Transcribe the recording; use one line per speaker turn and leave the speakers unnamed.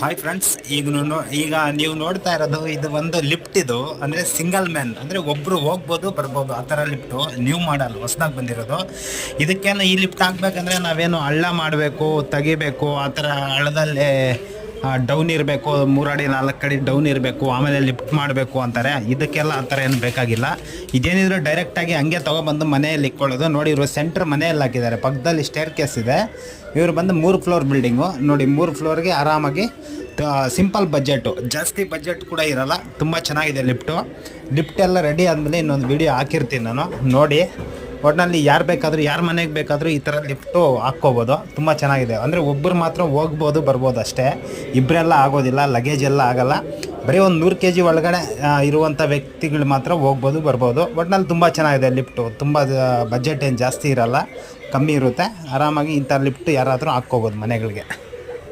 Hi friends, ಈಗ ನೀವು ನೋಡ್ತಾ ಇರೋದು ಇದು ಒಂದು ಲಿಫ್ಟ್. ಇದು ಅಂದರೆ ಸಿಂಗಲ್ ಮ್ಯಾನ್, ಅಂದರೆ ಒಬ್ಬರು ಹೋಗ್ಬೋದು ಬರ್ಬೋದು ಆ ಥರ ಲಿಫ್ಟು. ನ್ಯೂ ಮಾಡಲ್ ಹೊಸದಾಗಿ ಬಂದಿರೋದು. ಇದಕ್ಕೇನು ಈ ಲಿಫ್ಟ್ ಹಾಕ್ಬೇಕಂದ್ರೆ ನಾವೇನು ಹಳ್ಳ ಮಾಡಬೇಕು ತೆಗಿಬೇಕು, ಆ ಥರ ಹಳ್ಳದಲ್ಲೇ ಡೌನ್ ಇರಬೇಕು, 3 ಅಡಿ 4 ಅಡಿ ಡೌನ್ ಇರಬೇಕು, ಆಮೇಲೆ ಲಿಫ್ಟ್ ಮಾಡಬೇಕು ಅಂತಾರೆ. ಇದಕ್ಕೆಲ್ಲ ಆ ಥರ ಏನು ಬೇಕಾಗಿಲ್ಲ. ಇದೇನಿದ್ರು ಡೈರೆಕ್ಟಾಗಿ ಹಂಗೆ ತೊಗೊಬಂದು ಮನೆಯಲ್ಲಿ ಇಕ್ಕೊಳ್ಳೋದು. ನೋಡಿ, ಇವರು ಸೆಂಟ್ರ್ ಮನೆಯಲ್ಲಿ ಹಾಕಿದ್ದಾರೆ, ಪಕ್ಕದಲ್ಲಿ ಸ್ಟೇರ್ ಕೇಸ್ ಇದೆ. ಇವರು ಬಂದು 3 ಫ್ಲೋರ್ ಬಿಲ್ಡಿಂಗು. ನೋಡಿ, 3 ಫ್ಲೋರ್ಗೆ ಆರಾಮಾಗಿ ಸಿಂಪಲ್ ಬಜೆಟು, ಜಾಸ್ತಿ ಬಜೆಟ್ ಕೂಡ ಇರೋಲ್ಲ. ತುಂಬ ಚೆನ್ನಾಗಿದೆ ಲಿಫ್ಟ್ ಎಲ್ಲ ರೆಡಿ ಆದಮೇಲೆ ಇನ್ನೊಂದು ವಿಡಿಯೋ ಹಾಕಿರ್ತೀನಿ ನಾನು, ನೋಡಿ. ಒಟ್ಟಿನಲ್ಲಿ ಯಾರು ಬೇಕಾದರೂ, ಯಾರ ಮನೆಗೆ ಬೇಕಾದರೂ ಈ ಥರ ಲಿಫ್ಟು ಹಾಕ್ಕೋಬೋದು. ತುಂಬ ಚೆನ್ನಾಗಿದೆ. ಅಂದರೆ ಒಬ್ಬರು ಮಾತ್ರ ಹೋಗ್ಬೋದು ಬರ್ಬೋದು ಅಷ್ಟೇ, ಇಬ್ಬರೆಲ್ಲ ಆಗೋದಿಲ್ಲ, ಲಗೇಜ್ ಎಲ್ಲ ಆಗೋಲ್ಲ. ಬರೀ ಒಂದು 100 kg ಒಳಗಡೆ ಇರುವಂಥ ವ್ಯಕ್ತಿಗಳು ಮಾತ್ರ ಹೋಗ್ಬೋದು ಬರ್ಬೋದು. ಒಟ್ಟಿನಲ್ಲಿ ತುಂಬ ಚೆನ್ನಾಗಿದೆ ಲಿಫ್ಟು. ತುಂಬ ಬಜೆಟ್ ಏನು ಜಾಸ್ತಿ ಇರೋಲ್ಲ, ಕಮ್ಮಿ ಇರುತ್ತೆ. ಆರಾಮಾಗಿ ಇಂಥ ಲಿಫ್ಟ್ ಯಾರಾದರೂ ಹಾಕ್ಕೋಬೋದು ಮನೆಗಳಿಗೆ.